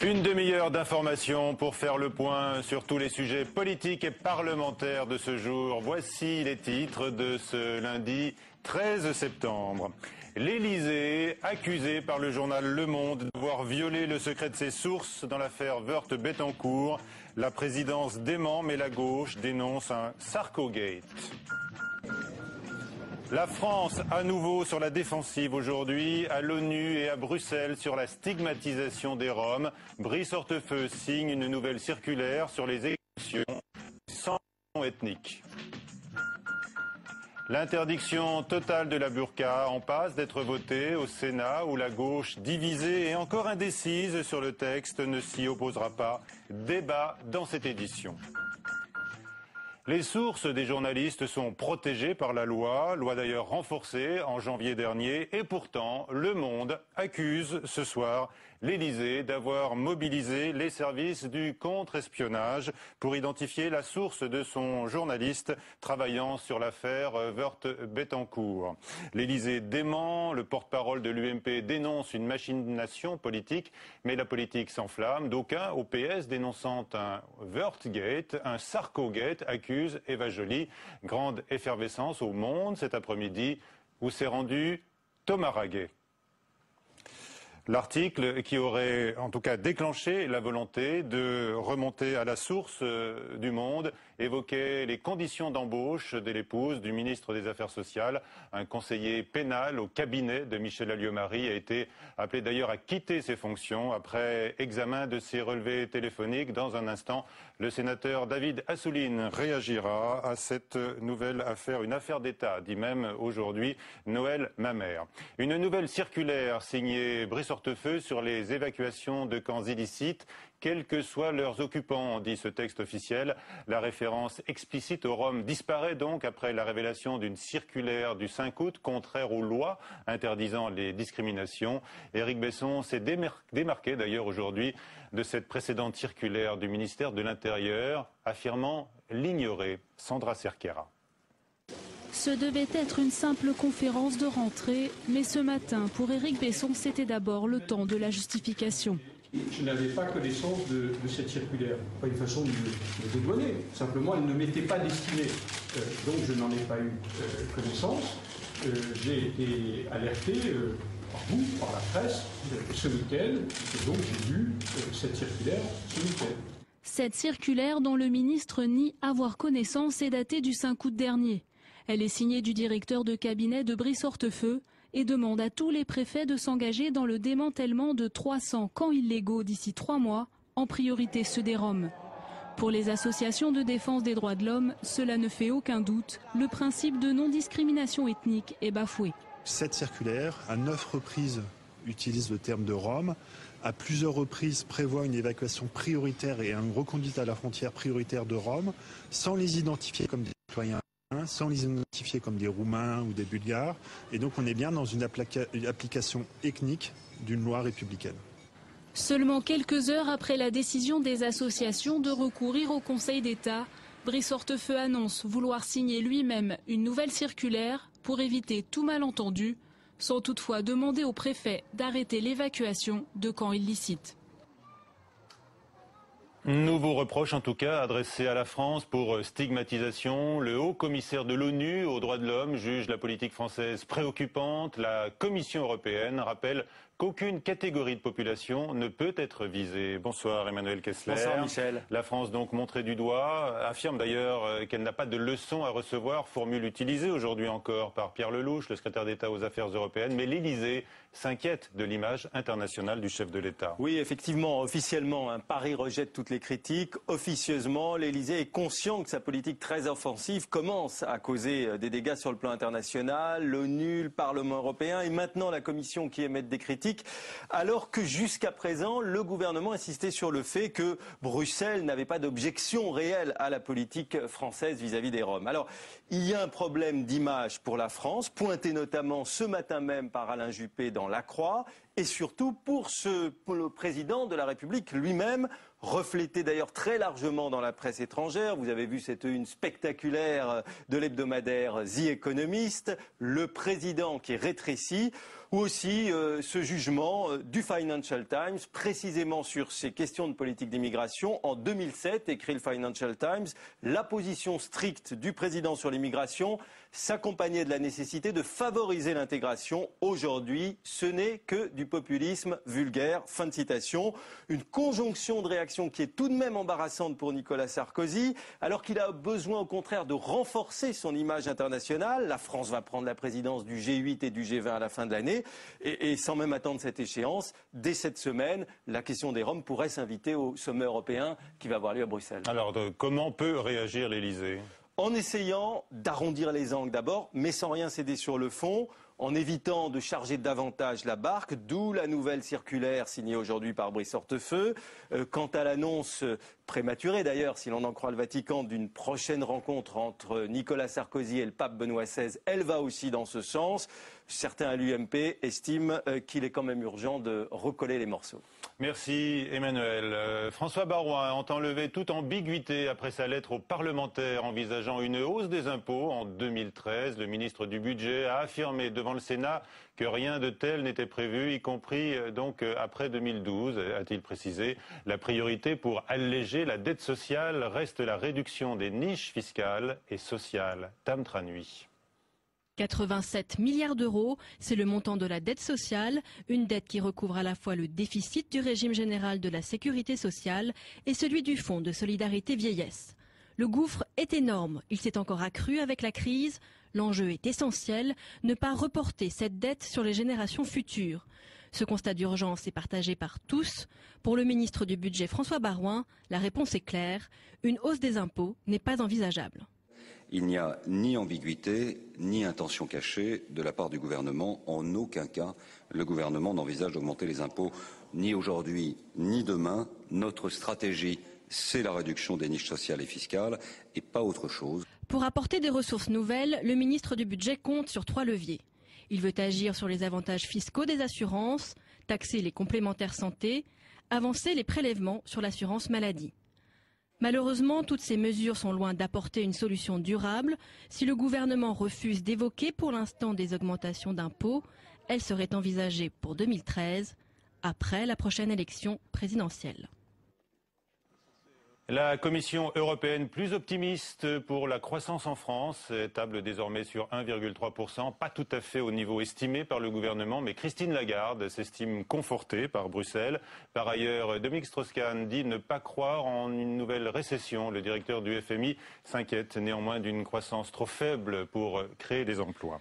Une demi-heure d'information pour faire le point sur tous les sujets politiques et parlementaires de ce jour. Voici les titres de ce lundi 13 septembre. L'Élysée, accusé par le journal Le Monde d'avoir violé le secret de ses sources dans l'affaire Woerth-Bettencourt. La présidence dément, mais la gauche dénonce un Sarko-gate. La France, à nouveau sur la défensive aujourd'hui, à l'ONU et à Bruxelles sur la stigmatisation des Roms. Brice Hortefeux signe une nouvelle circulaire sur les expulsions sans ethnique. L'interdiction totale de la burqa en passe d'être votée au Sénat où la gauche divisée et encore indécise sur le texte ne s'y opposera pas. Débat dans cette édition. Les sources des journalistes sont protégées par la loi d'ailleurs renforcée en janvier dernier, et pourtant Le Monde accuse ce soir l'Élysée d'avoir mobilisé les services du contre-espionnage pour identifier la source de son journaliste travaillant sur l'affaire Woerth-Bettencourt. L'Élysée dément, le porte-parole de l'UMP dénonce une machination politique, mais la politique s'enflamme. D'aucuns au PS dénonçant un Woerthgate, un Sarko-gate, accuse Eva Joly. Grande effervescence au Monde cet après-midi où s'est rendu Thomas Raguet. L'article qui aurait en tout cas déclenché la volonté de remonter à la source du Monde évoquait les conditions d'embauche de l'épouse du ministre des Affaires sociales. Un conseiller pénal au cabinet de Michel Alliot-Marie a été appelé d'ailleurs à quitter ses fonctions après examen de ses relevés téléphoniques. Dans un instant, le sénateur David Assouline réagira à cette nouvelle affaire, une affaire d'État, dit même aujourd'hui Noël Mamère. Une nouvelle circulaire signée Brice Hortefeux sur les évacuations de camps illicites, quels que soient leurs occupants, dit ce texte officiel. La référence explicite aux Roms disparaît donc après la révélation d'une circulaire du 5 août contraire aux lois interdisant les discriminations. Éric Besson s'est démarqué d'ailleurs aujourd'hui de cette précédente circulaire du ministère de l'Intérieur, affirmant l'ignorer. Sandra Cerquera. Ce devait être une simple conférence de rentrée, mais ce matin, pour Éric Besson, c'était d'abord le temps de la justification. Je n'avais pas connaissance de cette circulaire, pas une façon de me dédouaner. Simplement, elle ne m'était pas destinée. Donc je n'en ai pas eu connaissance. J'ai été alerté par vous, par la presse, ce week-end, et donc j'ai lu cette circulaire ce week-end. Cette circulaire dont le ministre nie avoir connaissance est datée du 5 août dernier. Elle est signée du directeur de cabinet de Brice Hortefeux et demande à tous les préfets de s'engager dans le démantèlement de 300 camps illégaux d'ici 3 mois, en priorité ceux des Roms. Pour les associations de défense des droits de l'homme, cela ne fait aucun doute, le principe de non-discrimination ethnique est bafoué. Cette circulaire, à 9 reprises, utilise le terme de Roms, à plusieurs reprises prévoit une évacuation prioritaire et une reconduite à la frontière prioritaire de Roms, sans les identifier comme des citoyens, sans les identifier comme des Roumains ou des Bulgares. Et donc on est bien dans une application ethnique d'une loi républicaine. Seulement quelques heures après la décision des associations de recourir au Conseil d'État, Brice Hortefeux annonce vouloir signer lui-même une nouvelle circulaire pour éviter tout malentendu, sans toutefois demander au préfet d'arrêter l'évacuation de camps illicites. Nouveau reproche en tout cas adressé à la France pour stigmatisation. Le haut commissaire de l'ONU aux droits de l'homme juge la politique française préoccupante. La Commission européenne rappelle qu'aucune catégorie de population ne peut être visée. Bonsoir Emmanuel Kessler. Bonsoir Michel. La France donc montrée du doigt, affirme d'ailleurs qu'elle n'a pas de leçon à recevoir, formule utilisée aujourd'hui encore par Pierre Lelouch, le secrétaire d'État aux Affaires européennes, mais l'Élysée s'inquiète de l'image internationale du chef de l'État. Oui, effectivement, officiellement, Paris rejette toutes les critiques. Officieusement, l'Élysée est conscient que sa politique très offensive commence à causer des dégâts sur le plan international, l'ONU, le Parlement européen et maintenant la Commission qui émet des critiques, alors que jusqu'à présent, le gouvernement insistait sur le fait que Bruxelles n'avait pas d'objection réelle à la politique française vis-à-vis des Roms. Alors, il y a un problème d'image pour la France, pointé notamment ce matin même par Alain Juppé dans La Croix. et surtout pour le président de la République lui-même, reflété d'ailleurs très largement dans la presse étrangère. Vous avez vu cette une spectaculaire de l'hebdomadaire The Economist, le président qui est rétréci, ou aussi ce jugement du Financial Times, précisément sur ces questions de politique d'immigration. En 2007, écrit le Financial Times, la position stricte du président sur l'immigration s'accompagnait de la nécessité de favoriser l'intégration. Aujourd'hui, ce n'est que du populisme vulgaire. Fin de citation. Une conjonction de réactions qui est tout de même embarrassante pour Nicolas Sarkozy, alors qu'il a besoin au contraire de renforcer son image internationale. La France va prendre la présidence du G8 et du G20 à la fin de l'année. Et sans même attendre cette échéance, dès cette semaine, la question des Roms pourrait s'inviter au sommet européen qui va avoir lieu à Bruxelles. Alors, comment peut réagir l'Élysée ? En essayant d'arrondir les angles d'abord, mais sans rien céder sur le fond, en évitant de charger davantage la barque, d'où la nouvelle circulaire signée aujourd'hui par Brice Hortefeux. Quant à l'annonce prématurée d'ailleurs, si l'on en croit le Vatican, d'une prochaine rencontre entre Nicolas Sarkozy et le pape Benoît XVI, elle va aussi dans ce sens. Certains à l'UMP estiment qu'il est quand même urgent de recoller les morceaux. Merci Emmanuel. François Baroin entend lever toute ambiguïté après sa lettre aux parlementaires envisageant une hausse des impôts. En 2013, le ministre du Budget a affirmé devant le Sénat que rien de tel n'était prévu, y compris donc après 2012, a-t-il précisé. La priorité pour alléger la dette sociale reste la réduction des niches fiscales et sociales. Tam Tranui. 87 milliards d'euros, c'est le montant de la dette sociale, une dette qui recouvre à la fois le déficit du régime général de la sécurité sociale et celui du Fonds de solidarité vieillesse. Le gouffre est énorme, il s'est encore accru avec la crise. L'enjeu est essentiel, ne pas reporter cette dette sur les générations futures. Ce constat d'urgence est partagé par tous. Pour le ministre du Budget François Baroin, la réponse est claire, une hausse des impôts n'est pas envisageable. Il n'y a ni ambiguïté, ni intention cachée de la part du gouvernement. En aucun cas, le gouvernement n'envisage d'augmenter les impôts, ni aujourd'hui, ni demain. Notre stratégie, c'est la réduction des niches sociales et fiscales, et pas autre chose. Pour apporter des ressources nouvelles, le ministre du Budget compte sur 3 leviers. Il veut agir sur les avantages fiscaux des assurances, taxer les complémentaires santé, avancer les prélèvements sur l'assurance maladie. Malheureusement, toutes ces mesures sont loin d'apporter une solution durable. Si le gouvernement refuse d'évoquer pour l'instant des augmentations d'impôts, elles seraient envisagées pour 2013, après la prochaine élection présidentielle. La Commission européenne plus optimiste pour la croissance en France, table désormais sur 1,3%, pas tout à fait au niveau estimé par le gouvernement, mais Christine Lagarde s'estime confortée par Bruxelles. Par ailleurs, Dominique Strauss-Kahn dit ne pas croire en une nouvelle récession. Le directeur du FMI s'inquiète néanmoins d'une croissance trop faible pour créer des emplois.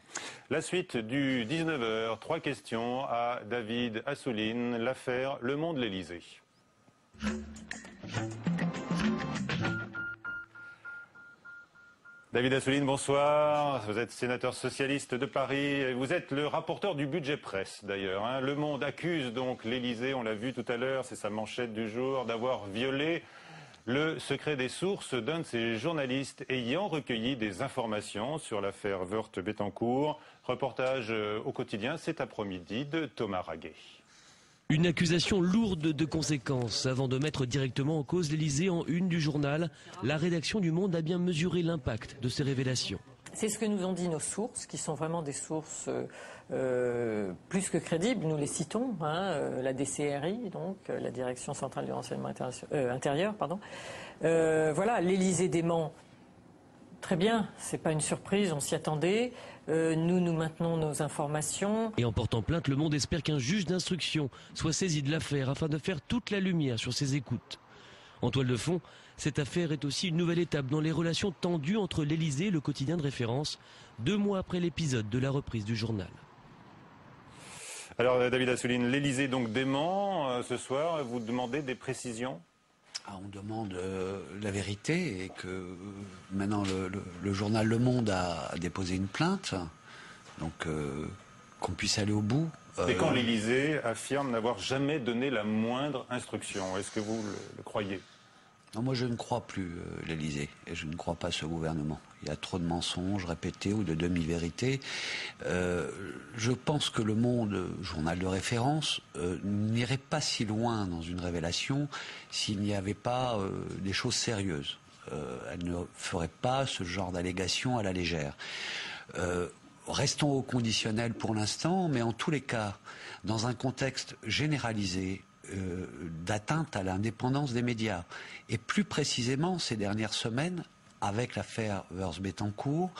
La suite du 19h, 3 questions à David Assouline, l'affaire Le Monde-L'Élysée. David Assouline, bonsoir. Vous êtes sénateur socialiste de Paris. Vous êtes le rapporteur du budget presse, d'ailleurs. Le Monde accuse donc l'Élysée, on l'a vu tout à l'heure, c'est sa manchette du jour, d'avoir violé le secret des sources d'un de ses journalistes ayant recueilli des informations sur l'affaire Woerth-Bettencourt. Reportage au quotidien cet après-midi de Thomas Raguet. Une accusation lourde de conséquences. Avant de mettre directement en cause l'Élysée en une du journal, la rédaction du Monde a bien mesuré l'impact de ces révélations. C'est ce que nous ont dit nos sources, qui sont vraiment des sources plus que crédibles. Nous les citons, la DCRI, donc la Direction centrale du renseignement intérieur. Voilà, l'Élysée dément. Très bien, c'est pas une surprise, on s'y attendait. Nous maintenons nos informations. Et en portant plainte, Le Monde espère qu'un juge d'instruction soit saisi de l'affaire afin de faire toute la lumière sur ces écoutes. En toile de fond, cette affaire est aussi une nouvelle étape dans les relations tendues entre l'Élysée et le quotidien de référence, 2 mois après l'épisode de la reprise du journal. Alors David Assouline, l'Élysée donc dément ce soir, vous demandez des précisions ? On demande la vérité et que maintenant le journal Le Monde a déposé une plainte, donc qu'on puisse aller au bout. Et quand l'Élysée affirme n'avoir jamais donné la moindre instruction, est-ce que vous le croyez ? Non, moi je ne crois plus l'Élysée et je ne crois pas ce gouvernement. Il y a trop de mensonges répétés ou de demi-vérités. Je pense que Le Monde, journal de référence, n'irait pas si loin dans une révélation s'il n'y avait pas des choses sérieuses. Elle ne ferait pas ce genre d'allégations à la légère. Restons au conditionnel pour l'instant, mais en tous les cas, dans un contexte généralisé, d'atteinte à l'indépendance des médias. Et plus précisément, ces dernières semaines, avec l'affaire Woerth-Bettencourt,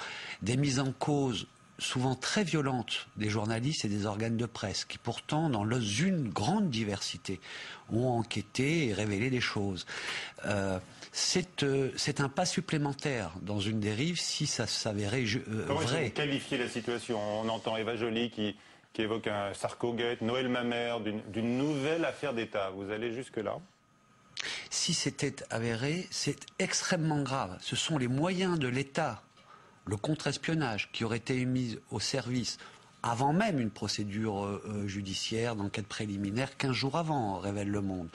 des mises en cause souvent très violentes des journalistes et des organes de presse, qui pourtant, dans une grande diversité, ont enquêté et révélé des choses. C'est un pas supplémentaire dans une dérive si ça s'avérait vrai. Comment est-ce que vous qualifiez la situation? On entend Eva Joly qui évoque un Sarko-Gate, Noël Mamère, d'une nouvelle affaire d'État. Vous allez jusque-là? Si c'était avéré, c'est extrêmement grave. Ce sont les moyens de l'État, le contre-espionnage, qui auraient été mis au service, avant même une procédure judiciaire, d'enquête préliminaire, 15 jours avant, révèle Le Monde,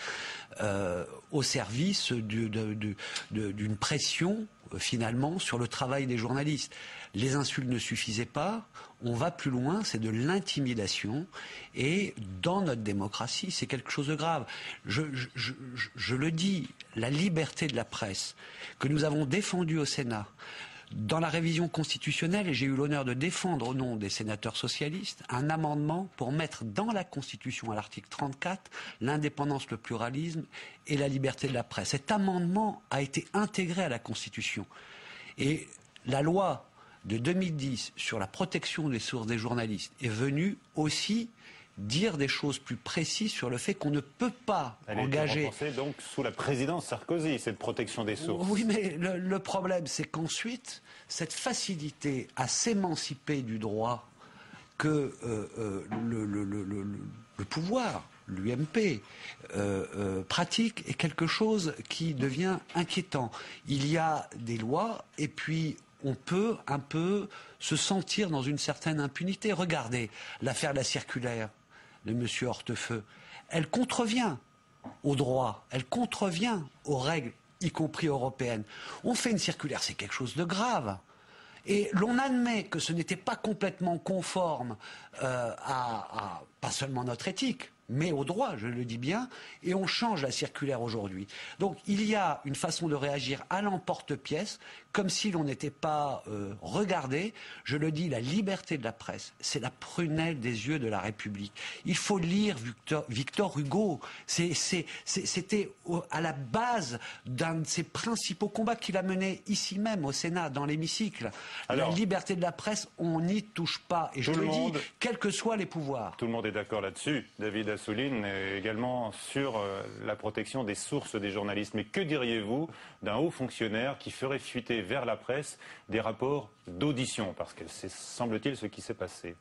au service d'une pression, finalement, sur le travail des journalistes. Les insultes ne suffisaient pas, on va plus loin, c'est de l'intimidation, et dans notre démocratie, c'est quelque chose de grave. Je le dis, la liberté de la presse, que nous avons défendue au Sénat, dans la révision constitutionnelle, et j'ai eu l'honneur de défendre au nom des sénateurs socialistes, un amendement pour mettre dans la Constitution, à l'article 34, l'indépendance, le pluralisme et la liberté de la presse. Cet amendement a été intégré à la Constitution. Et la loi de 2010 sur la protection des sources des journalistes est venue aussi dire des choses plus précises sur le fait qu'on ne peut pas engager... Elle a été repensée donc sous la présidence Sarkozy, cette protection des sources. Oui, mais le problème, c'est qu'ensuite, cette facilité à s'émanciper du droit que le pouvoir, l'UMP, pratique est quelque chose qui devient inquiétant. Il y a des lois et puis on peut un peu se sentir dans une certaine impunité. Regardez l'affaire de la circulaire de M. Hortefeux. Elle contrevient au droit, elle contrevient aux règles, y compris européennes. On fait une circulaire, c'est quelque chose de grave. Et l'on admet que ce n'était pas complètement conforme à pas seulement notre éthique, mais au droit, je le dis bien, et on change la circulaire aujourd'hui. Donc il y a une façon de réagir à l'emporte-pièce, comme si l'on n'était pas regardé. Je le dis, la liberté de la presse, c'est la prunelle des yeux de la République. Il faut lire Victor Hugo. C'était à la base d'un de ses principaux combats qu'il a mené ici même, au Sénat, dans l'hémicycle. La liberté de la presse, on n'y touche pas. Et je le dis, quels que soient les pouvoirs. Tout le monde est d'accord là-dessus, David Assouline, et également sur la protection des sources des journalistes. Mais que diriez-vous d'un haut fonctionnaire qui ferait fuiter vers la presse des rapports d'audition? Parce que c'est, semble-t-il, ce qui s'est passé.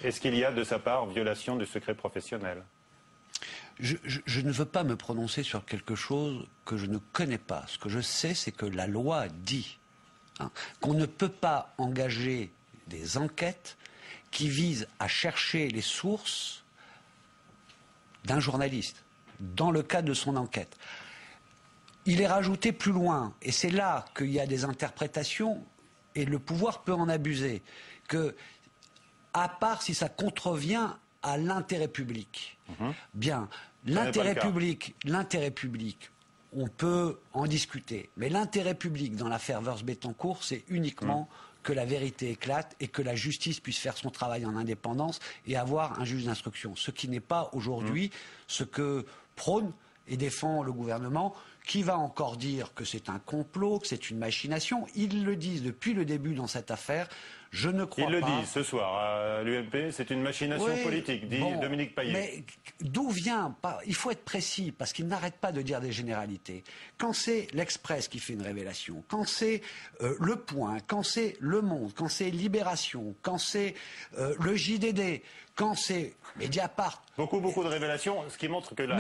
Est-ce qu'il y a de sa part violation du secret professionnel? Je ne veux pas me prononcer sur quelque chose que je ne connais pas. Ce que je sais, c'est que la loi dit qu'on ne peut pas engager des enquêtes qui visent à chercher les sources d'un journaliste, dans le cadre de son enquête. Il est rajouté plus loin, et c'est là qu'il y a des interprétations, et le pouvoir peut en abuser, que, à part si ça contrevient à l'intérêt public. Bien, l'intérêt public, on peut en discuter, mais l'intérêt public dans l'affaire Woerth-Bettencourt, c'est uniquement que la vérité éclate et que la justice puisse faire son travail en indépendance et avoir un juge d'instruction. Ce qui n'est pas aujourd'hui ce que prône et défend le gouvernement, qui va encore dire que c'est un complot, que c'est une machination. Ils le disent depuis le début dans cette affaire. Je ne crois pas. Ils le disent ce soir à l'UMP, c'est une machination politique, dit Dominique Payet. Mais d'où vient il faut être précis, parce qu'ils n'arrêtent pas de dire des généralités. Quand c'est l'Express qui fait une révélation, quand c'est Le Point, quand c'est Le Monde, quand c'est Libération, quand c'est le JDD, quand c'est Mediapart. Beaucoup de révélations, ce qui montre que la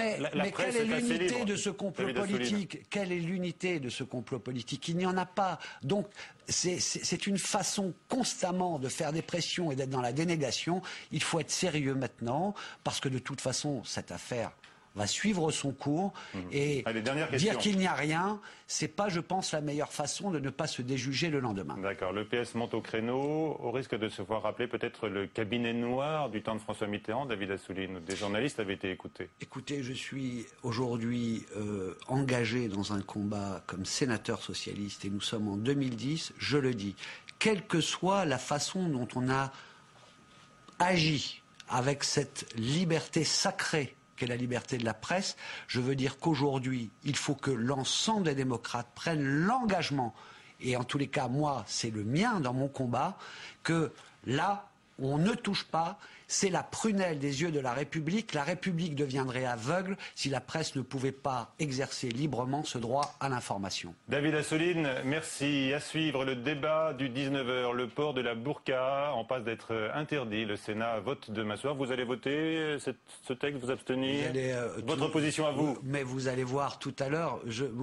presse est assez libre. Quelle est l'unité de ce complot politique? Quelle est l'unité de ce complot politique? Il n'y en a pas. Donc, c'est une façon constamment de faire des pressions et d'être dans la dénégation. Il faut être sérieux maintenant, parce que de toute façon, cette affaire va suivre son cours et dire qu'il n'y a rien, c'est pas, je pense, la meilleure façon de ne pas se déjuger le lendemain. D'accord. Le PS monte au créneau, au risque de se voir rappeler peut-être le cabinet noir du temps de François Mitterrand, David Assouline. Des journalistes avaient été écoutés. Écoutez, je suis aujourd'hui engagé dans un combat comme sénateur socialiste et nous sommes en 2010, je le dis, quelle que soit la façon dont on a agi avec cette liberté sacrée qu'est la liberté de la presse, je veux dire qu'aujourd'hui, il faut que l'ensemble des démocrates prennent l'engagement, et en tous les cas, moi, c'est le mien dans mon combat, que là, on ne touche pas, c'est la prunelle des yeux de la République. La République deviendrait aveugle si la presse ne pouvait pas exercer librement ce droit à l'information. David Assouline, merci. À suivre le débat du 19h, le port de la burqa en passe d'être interdit. Le Sénat vote demain soir. Vous allez voter ce texte, vous abstenir? Votre position à vous? Mais vous allez voir tout à l'heure,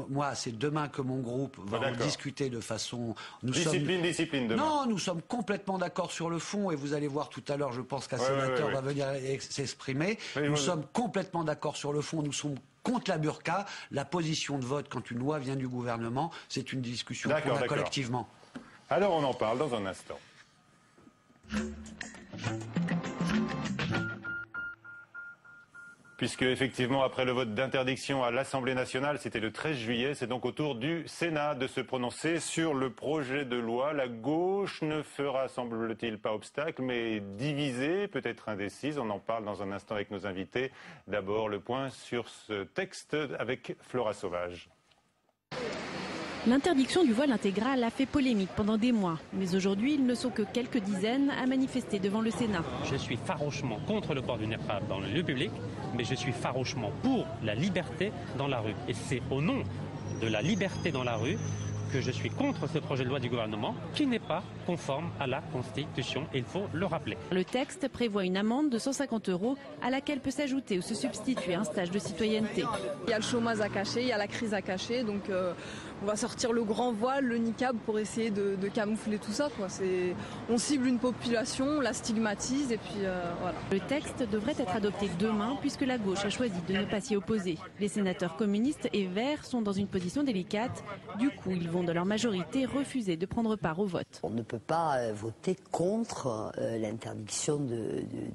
moi c'est demain que mon groupe va en discuter de façon... Discipline demain. Non, nous sommes complètement d'accord sur le fond et vous allez voir tout à l'heure, je pense qu'un sénateur va venir s'exprimer. Nous sommes complètement d'accord sur le fond, nous sommes contre la burqa. La position de vote quand une loi vient du gouvernement, c'est une discussion qu'on a collectivement. Alors on en parle dans un instant. Puisque, effectivement, après le vote d'interdiction à l'Assemblée nationale, c'était le 13 juillet, c'est donc au tour du Sénat de se prononcer sur le projet de loi. La gauche ne fera, semble-t-il, pas obstacle, mais divisée, peut-être indécise. On en parle dans un instant avec nos invités. D'abord, le point sur ce texte avec Flora Sauvage. L'interdiction du voile intégral a fait polémique pendant des mois. Mais aujourd'hui, ils ne sont que quelques dizaines à manifester devant le Sénat. Je suis farouchement contre le port du niqab dans le lieu public, mais je suis farouchement pour la liberté dans la rue. Et c'est au nom de la liberté dans la rue que je suis contre ce projet de loi du gouvernement qui n'est pas conforme à la Constitution, et il faut le rappeler. Le texte prévoit une amende de 150 € à laquelle peut s'ajouter ou se substituer un stage de citoyenneté. Il y a le chômage à cacher, il y a la crise à cacher, donc on va sortir le grand voile, le niqab pour essayer de camoufler tout ça, quoi. On cible une population, on la stigmatise et puis voilà. Le texte devrait être adopté demain puisque la gauche a choisi de ne pas s'y opposer. Les sénateurs communistes et verts sont dans une position délicate. Du coup, ils vont de leur majorité refuser de prendre part au vote. On ne peut pas voter contre l'interdiction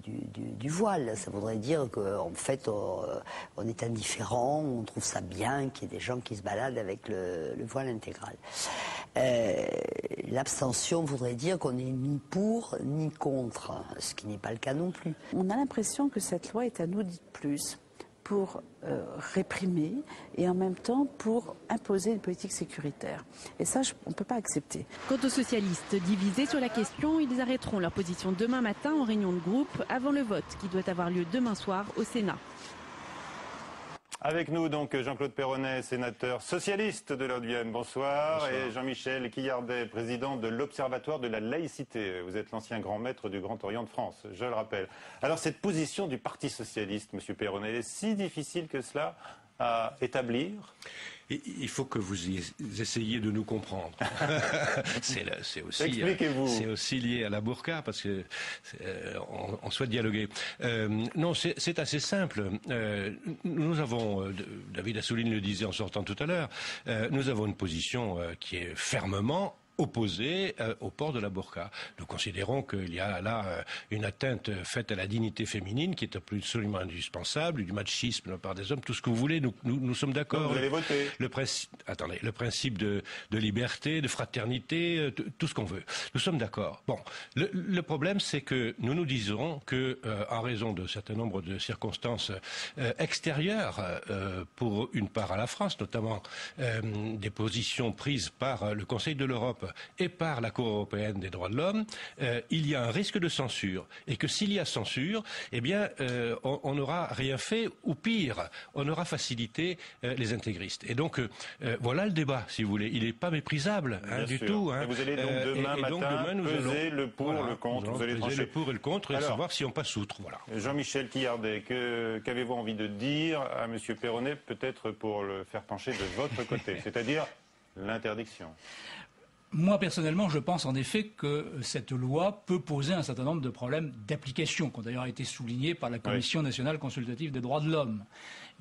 du voile. Ça voudrait dire qu'en fait on est indifférent, on trouve ça bien qu'il y ait des gens qui se baladent avec le voile intégral. L'abstention voudrait dire qu'on n'est ni pour ni contre, ce qui n'est pas le cas non plus. On a l'impression que cette loi est un audit plus pour réprimer et en même temps pour imposer une politique sécuritaire. Et ça, on ne peut pas accepter. Quant aux socialistes divisés sur la question, ils arrêteront leur position demain matin en réunion de groupe avant le vote qui doit avoir lieu demain soir au Sénat. Avec nous donc Jean-Claude Perronnet, sénateur socialiste de l'Haute-Vienne. Bonsoir. Bonsoir. Et Jean-Michel Quillardet, président de l'Observatoire de la laïcité. Vous êtes l'ancien grand maître du Grand Orient de France, je le rappelle. Alors cette position du Parti socialiste, monsieur Perronnet, est si difficile que cela à établir? Il faut que vous essayiez de nous comprendre. c'est aussi lié à la burqa, parce que on souhaite dialoguer. Non, c'est assez simple. Nous avons, David Assouline le disait en sortant tout à l'heure, nous avons une position qui est fermement opposé au port de la burqa. Nous considérons qu'il y a là une atteinte faite à la dignité féminine qui est absolument indispensable, du machisme de la part des hommes, tout ce que vous voulez, nous sommes d'accord. Vous allez voter. Le principe de liberté, de fraternité, tout ce qu'on veut. Nous sommes d'accord. Bon, le problème c'est que nous disons que, en raison de certain nombre de circonstances extérieures, pour une part à la France, notamment des positions prises par le Conseil de l'Europe et par la Cour européenne des droits de l'homme, il y a un risque de censure. Et que s'il y a censure, eh bien, on n'aura rien fait, ou pire, on aura facilité les intégristes. Et donc, voilà le débat, si vous voulez. Il n'est pas méprisable du tout. Et vous allez donc demain matin peser le pour, le contre. Vous allez peser le pour et le contre et savoir si on passe outre. Voilà. Jean-Michel Quillardet, qu'avez-vous envie de dire à M. Perronnet, peut-être pour le faire pencher de votre côté, c'est-à-dire l'interdiction? Moi, personnellement, je pense en effet que cette loi peut poser un certain nombre de problèmes d'application, qui ont d'ailleurs été soulignés par la Commission nationale consultative des droits de l'homme.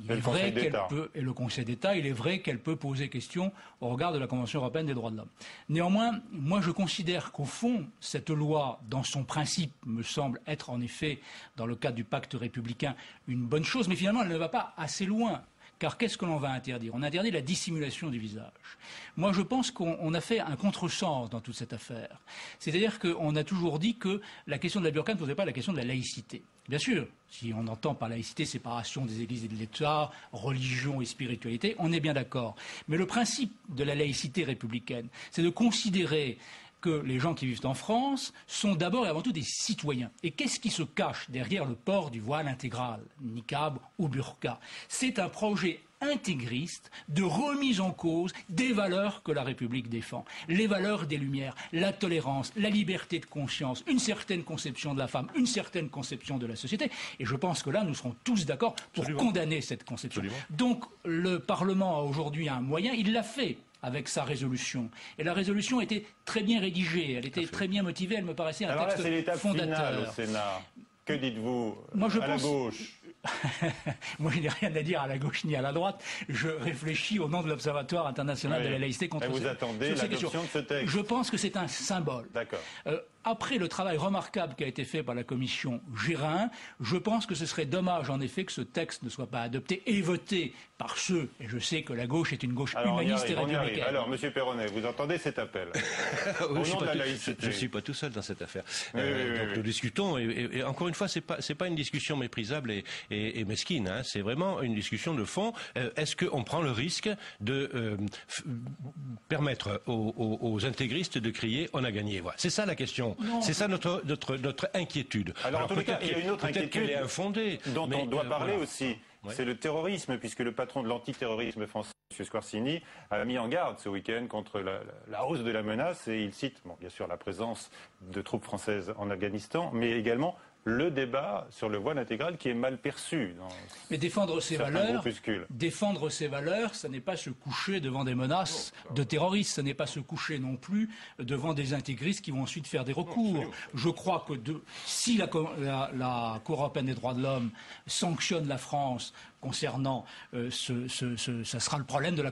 Il est vrai qu'elle peut, et le Conseil d'État, il est vrai qu'elle peut poser question au regard de la Convention européenne des droits de l'homme. Néanmoins, moi je considère qu'au fond, cette loi, dans son principe, me semble être en effet, dans le cadre du pacte républicain, une bonne chose, mais finalement elle ne va pas assez loin. Car qu'est-ce que l'on va interdire? On interdit la dissimulation du visage. Moi, je pense qu'on a fait un contresens dans toute cette affaire. C'est-à-dire qu'on a toujours dit que la question de la burqa ne posait pas la question de la laïcité. Bien sûr, si on entend par laïcité séparation des églises et de l'État, religion et spiritualité, on est bien d'accord. Mais le principe de la laïcité républicaine, c'est de considérer que les gens qui vivent en France sont d'abord et avant tout des citoyens. Et qu'est-ce qui se cache derrière le port du voile intégral, niqab ou burqa? C'est un projet intégriste de remise en cause des valeurs que la République défend. Les valeurs des Lumières, la tolérance, la liberté de conscience, une certaine conception de la femme, une certaine conception de la société. Et je pense que là, nous serons tous d'accord pour condamner cette conception. Donc, le Parlement a aujourd'hui un moyen, il l'a fait avec sa résolution. Et la résolution était très bien rédigée, elle était très bien motivée, elle me paraissait un texte c'est l'étape fondateur. finale au Sénat. Que dites-vous à la gauche? Moi, je n'ai rien à dire à la gauche ni à la droite. Je réfléchis au nom de l'Observatoire international de la laïcité contre vous attendez l'adoption de ce texte? Je pense que c'est un symbole. D'accord. Après le travail remarquable qui a été fait par la commission Gérin, je pense que ce serait dommage en effet que ce texte ne soit pas adopté et voté par ceux, et je sais que la gauche est une gauche humaniste et républicaine. Alors, Monsieur Perronnet, vous entendez cet appel? Au nom de la laïcité. Je ne suis pas tout seul dans cette affaire. Donc nous discutons, et encore une fois, c'est pas une discussion méprisable et mesquine, hein. C'est vraiment une discussion de fond. Est-ce qu'on prend le risque de permettre aux intégristes de crier « on a gagné » voilà. C'est ça la question. C'est ça notre inquiétude. Alors en tout cas, il y a une autre inquiétude qu'elle est infondée, dont on doit parler aussi. Ouais. C'est le terrorisme, puisque le patron de l'antiterrorisme français, M. Squarcini, a mis en garde ce week-end contre la hausse de la menace, et il cite, bien sûr, la présence de troupes françaises en Afghanistan, mais également le débat sur le voile intégral qui est mal perçu. Mais défendre ces valeurs, ça n'est pas se coucher devant des menaces de terroristes, ça n'est pas se coucher non plus devant des intégristes qui vont ensuite faire des recours. Je crois que si la Cour européenne des droits de l'homme sanctionne la France concernant ça sera le problème de la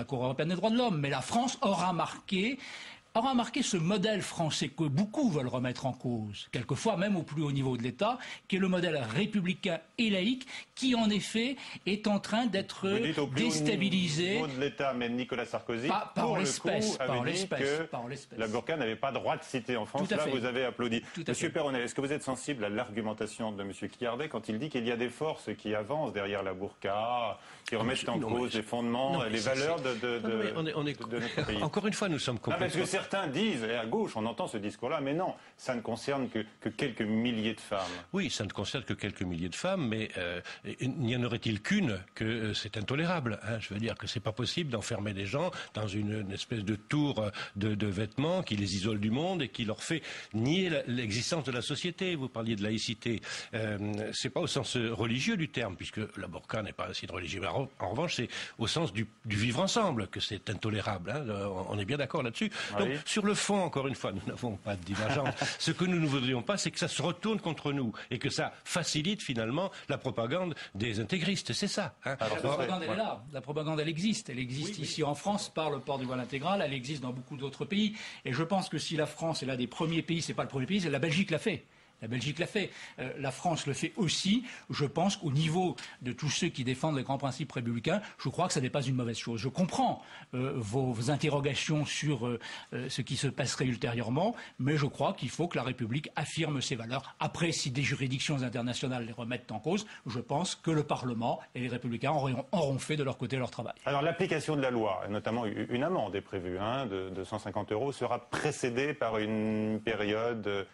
Cour européenne des droits de l'homme. Mais la France aura marqué ce modèle français que beaucoup veulent remettre en cause, quelquefois même au plus haut niveau de l'État, qui est le modèle républicain et laïque, qui en effet est en train d'être déstabilisé. Au niveau de l'État, même Nicolas Sarkozy, pour l'espèce, avait dit que la burqa n'avait pas droit de citer en France. Là, vous avez applaudi. Monsieur Perronnet, est-ce que vous êtes sensible à l'argumentation de Monsieur Quiardet quand il dit qu'il y a des forces qui avancent derrière la burqa, qui remettent en cause les fondements, les valeurs de notre pays? Encore une fois, nous sommes complètement... Certains disent, et à gauche, on entend ce discours-là, mais non, ça ne concerne que quelques milliers de femmes. Oui, ça ne concerne que quelques milliers de femmes, mais n'y en aurait-il qu'une que c'est intolérable, hein. Je veux dire que c'est pas possible d'enfermer des gens dans une espèce de tour de vêtements qui les isole du monde et qui leur fait nier l'existence de la société. Vous parliez de laïcité. C'est pas au sens religieux du terme, puisque la burqa n'est pas un signe religieux. Mais en revanche, c'est au sens du vivre ensemble que c'est intolérable, hein. On est bien d'accord là-dessus. Donc, sur le fond, encore une fois, nous n'avons pas de divergence. Ce que nous ne voudrions pas, c'est que ça se retourne contre nous et que ça facilite finalement la propagande des intégristes. C'est ça. Hein. La propagande, elle est là. La propagande, elle existe. Elle existe ici en France par le port du voile intégral. Elle existe dans beaucoup d'autres pays. Et je pense que si la France est l'un des premiers pays, c'est pas le premier pays, c'est la Belgique l'a fait. La Belgique l'a fait. La France le fait aussi. Je pense qu'au niveau de tous ceux qui défendent les grands principes républicains, je crois que ça n'est pas une mauvaise chose. Je comprends vos interrogations sur ce qui se passerait ultérieurement, mais je crois qu'il faut que la République affirme ses valeurs. Après, si des juridictions internationales les remettent en cause, je pense que le Parlement et les Républicains auront fait de leur côté leur travail. Alors l'application de la loi, notamment une amende est prévue de 150 €, sera précédée par une période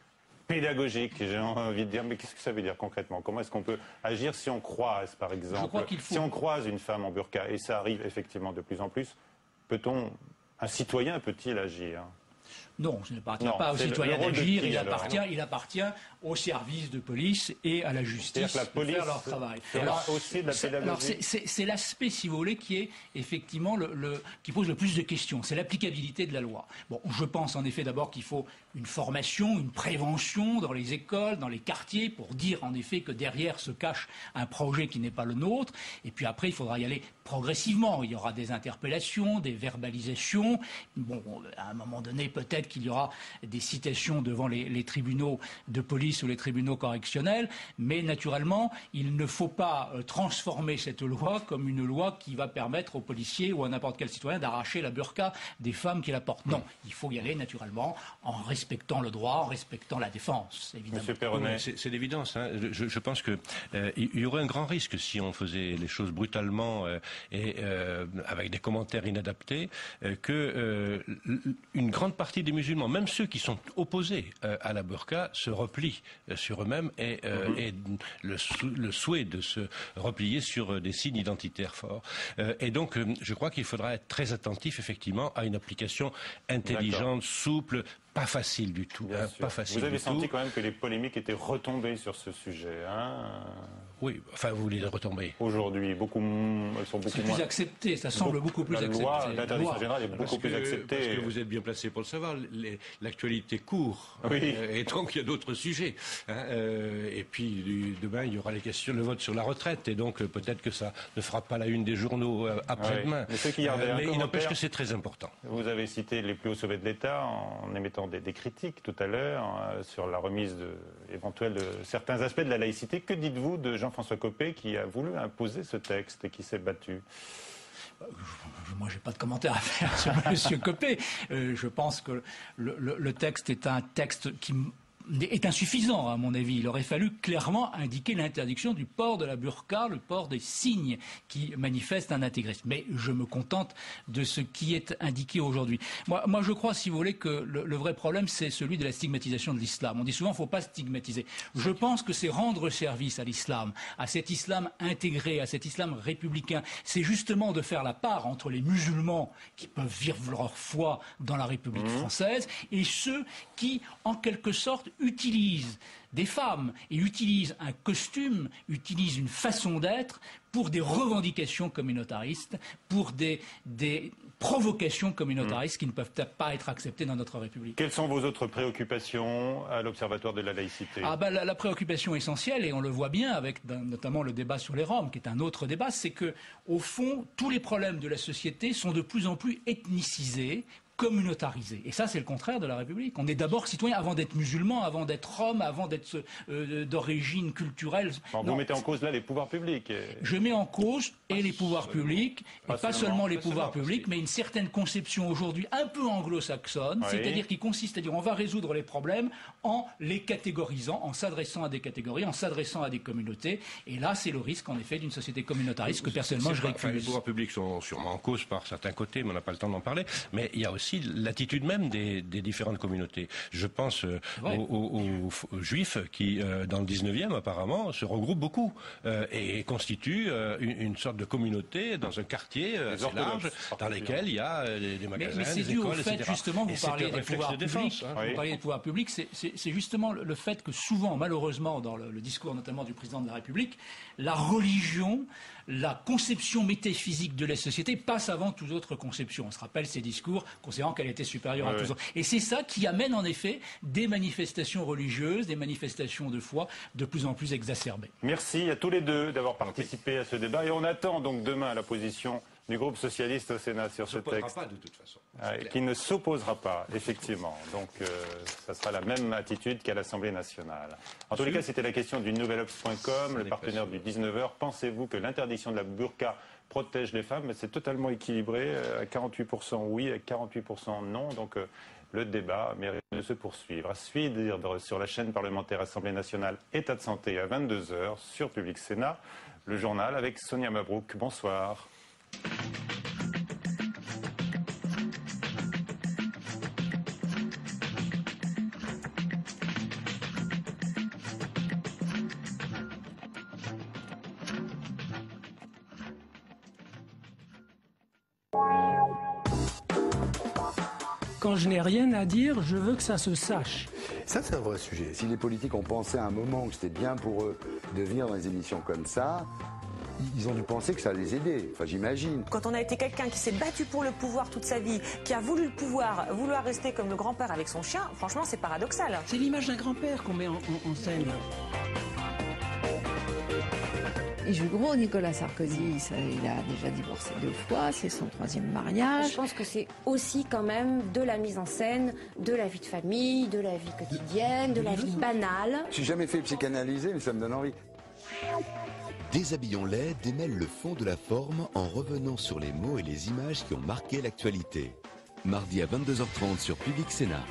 pédagogique, j'ai envie de dire, mais qu'est-ce que ça veut dire concrètement? Comment est-ce qu'on peut agir si on croise, par exemple, si on croise une femme en burqa, et ça arrive effectivement de plus en plus, un citoyen peut-il agir? Non, ce n'appartient pas aux citoyens d'agir, il appartient aux services de police et à la justice de faire leur travail. C'est l'aspect, si vous voulez, qui est effectivement qui pose le plus de questions, c'est l'applicabilité de la loi. Bon, je pense en effet d'abord qu'il faut une formation, une prévention dans les écoles, dans les quartiers, pour dire en effet que derrière se cache un projet qui n'est pas le nôtre, et puis après il faudra y aller progressivement, il y aura des interpellations, des verbalisations, bon, à un moment donné peut-être qu'il y aura des citations devant les tribunaux de police ou les tribunaux correctionnels, mais naturellement, il ne faut pas transformer cette loi comme une loi qui va permettre aux policiers ou à n'importe quel citoyen d'arracher la burqa des femmes qui la portent. Non, il faut y aller naturellement en respectant le droit, en respectant la défense, évidemment. Monsieur Perronnet. C'est l'évidence. Hein. Je pense qu'il y aurait un grand risque si on faisait les choses brutalement et avec des commentaires inadaptés, que une grande partie des musulmans, même ceux qui sont opposés à la burqa, se replient sur eux-mêmes et le souhait de se replier sur des signes identitaires forts. Et donc, je crois qu'il faudra être très attentif, effectivement, à une application intelligente, souple, pas facile du tout. Pas facile. Vous avez senti quand même que les polémiques étaient retombées sur ce sujet, hein? Oui, enfin, vous voulez les retomber. Aujourd'hui, elles sont beaucoup moins... plus accepté, ça semble beaucoup plus accepté. L'interdiction générale est beaucoup plus acceptée. Parce que vous êtes bien placé pour le savoir, l'actualité court, et donc il y a d'autres sujets. Hein, et puis demain, il y aura les questions, le vote sur la retraite, et donc peut-être que ça ne fera pas la une des journaux après-demain. Mais il n'empêche que c'est très important. Vous avez cité les plus hauts sommets de l'État en émettant des critiques tout à l'heure sur la remise éventuelle de certains aspects de la laïcité. Que dites-vous de Jean-François Copé qui a voulu imposer ce texte et qui s'est battu? Moi, je n'ai pas de commentaire à faire sur M. Copé. Je pense que le texte est un texte qui est insuffisant, à mon avis. Il aurait fallu clairement indiquer l'interdiction du port de la burqa, le port des signes qui manifestent un intégrisme. Mais je me contente de ce qui est indiqué aujourd'hui. Moi, je crois, si vous voulez, que le vrai problème, c'est celui de la stigmatisation de l'islam. On dit souvent qu'il ne faut pas stigmatiser. Je pense que c'est rendre service à l'islam, à cet islam intégré, à cet islam républicain. C'est justement de faire la part entre les musulmans qui peuvent vivre leur foi dans la République française et ceux qui, en quelque sorte, utilisent des femmes et utilisent un costume, utilisent une façon d'être pour des revendications communautaristes, pour des provocations communautaristes qui ne peuvent pas être acceptées dans notre République. Quelles sont vos autres préoccupations à l'Observatoire de la laïcité? La préoccupation essentielle, et on le voit bien avec notamment le débat sur les Roms, qui est un autre débat, c'est que, au fond, tous les problèmes de la société sont de plus en plus ethnicisés, communautarisé. Et ça, c'est le contraire de la République. On est d'abord citoyen avant d'être musulman, avant d'être homme, avant d'être d'origine culturelle. Vous mettez en cause là les pouvoirs publics. Je mets en cause les pouvoirs publics, et pas seulement les pouvoirs publics, mais une certaine conception aujourd'hui un peu anglo-saxonne, c'est-à-dire qui consiste à dire on va résoudre les problèmes en les catégorisant, en s'adressant à des catégories, en s'adressant à des communautés. Et là, c'est le risque, en effet, d'une société communautariste que personnellement je récuse. Les pouvoirs publics sont sûrement en cause par certains côtés, mais on n'a pas le temps d'en parler. Mais il y a aussi l'attitude même des différentes communautés. Je pense aux Juifs qui, dans le 19e, apparemment, se regroupent beaucoup et constituent une sorte de communauté dans un quartier assez large dans lequel il y a des magasins, mais c'est des dû écoles, au fait, etc. justement, vous parliez des pouvoirs publics. Vous parliez des pouvoirs publics, c'est justement le fait que souvent, malheureusement, dans le discours notamment du président de la République, la religion, la conception métaphysique de la société passe avant toute autre conception. On se rappelle ces discours considérant qu'elle était supérieure à tous autres. Et c'est ça qui amène en effet des manifestations religieuses, des manifestations de foi de plus en plus exacerbées. Merci à tous les deux d'avoir participé à ce débat. Et on attend donc demain la position du groupe socialiste au Sénat sur ce texte. Pas de toute façon. Qui ne s'opposera pas, effectivement. Donc, ça sera la même attitude qu'à l'Assemblée nationale. En tous les cas, c'était la question du nouvelobs.com, le partenaire du 19h. Pensez-vous que l'interdiction de la burqa protège les femmes? C'est totalement équilibré, à 48% oui, à 48% non. Donc, le débat mérite de se poursuivre. À suivre sur la chaîne parlementaire Assemblée nationale État de santé à 22h sur Public Sénat. Le journal avec Sonia Mabrouk. Bonsoir. Quand je n'ai rien à dire, je veux que ça se sache. Ça, c'est un vrai sujet. Si les politiques ont pensé à un moment que c'était bien pour eux de venir dans des émissions comme ça, ils ont dû penser que ça allait les aider. Enfin, j'imagine. Quand on a été quelqu'un qui s'est battu pour le pouvoir toute sa vie, qui a voulu le pouvoir, vouloir rester comme le grand-père avec son chien, franchement, c'est paradoxal. C'est l'image d'un grand-père qu'on met en scène. Il joue gros, Nicolas Sarkozy. Il a déjà divorcé 2 fois, c'est son 3e mariage. Je pense que c'est aussi quand même de la mise en scène, de la vie de famille, de la vie quotidienne, de la vie banale. Je suis jamais fait psychanalyser, mais ça me donne envie. Déshabillons-les démêle le fond de la forme en revenant sur les mots et les images qui ont marqué l'actualité. Mardi à 22h30 sur Public Sénat.